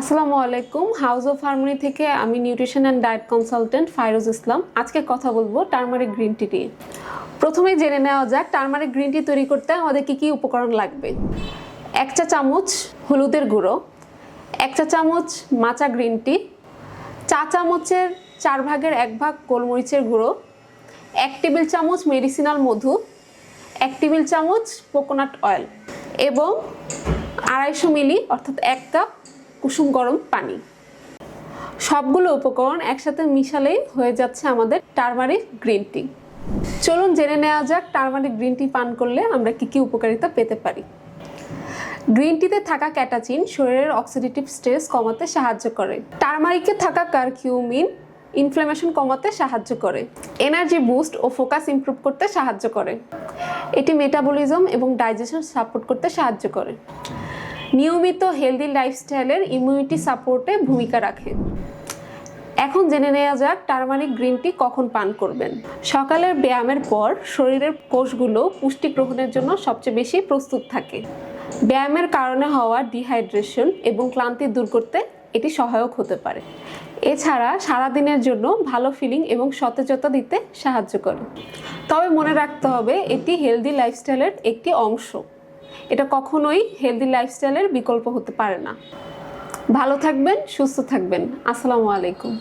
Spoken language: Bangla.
আসসালামু আলাইকুম। হাউস অফ হারমোনি থেকে আমি nutrition and diet consultant Fairuz Islam. আজকে কথা বলবো টারমারিক গ্রিন টি নিয়ে। প্রথমে জেনে নেওয়া যাক টারমারিক গ্রিন টি তৈরি করতে আমাদের কি উপকরণ লাগবে। 1 চা চামচ হলুদের গুঁড়ো, 1 চা চামচ মাচা গ্রিন টি, চা চামচের 4 ভাগের 1 ভাগ গোলমরিচের গুঁড়ো, 1 টেবিল চামচ মেডিসিনাল মধু, 1 টেবিল চামচ কোকোনাট অয়েল এবং 250 মিলি অর্থাৎ 1 কাপ কুসুম গরম পানি। সবগুলো উপকরণ একসাথে মিশালেই হয়ে যাচ্ছে আমাদের টারমারিক গ্রিন টি। চলুন জেনে নেওয়া যাক টারমারিক গ্রিন টি পান করলে আমরা কি উপকারিতা পেতে পারি। গ্রিন টিতে থাকা ক্যাটাচিন শরীরের অক্সিডেটিভ স্ট্রেস কমাতে সাহায্য করে। টারমারিকে থাকা কারকিউমিন ইনফ্ল্যামেশন কমাতে সাহায্য করে, এনার্জি বুস্ট ও ফোকাস ইমপ্রুভ করতে সাহায্য করে। এটি মেটাবলিজম এবং ডাইজেশন সাপোর্ট করতে সাহায্য করে। নিয়মিত হেলদি লাইফস্টাইলের ইমিউনিটি সাপোর্টে ভূমিকা রাখে। এখন জেনে নেওয়া যাক টারমারিক গ্রিন টি কখন পান করবেন। সকালের ব্যায়ামের পর শরীরের কোষগুলো পুষ্টি গ্রহণের জন্য সবচেয়ে বেশি প্রস্তুত থাকে। ব্যায়ামের কারণে হওয়া ডিহাইড্রেশন এবং ক্লান্তি দূর করতে এটি সহায়ক হতে পারে। এছাড়া সারাদিনের জন্য ভালো ফিলিং এবং সতেজতা দিতে সাহায্য করে। তবে মনে রাখতে হবে এটি হেলদি লাইফস্টাইলের একটি অংশ। এটা কখনোই হেলদি লাইফস্টাইলের বিকল্প হতে পারে না। ভালো থাকবেন, সুস্থ থাকবেন। আসসালামু আলাইকুম।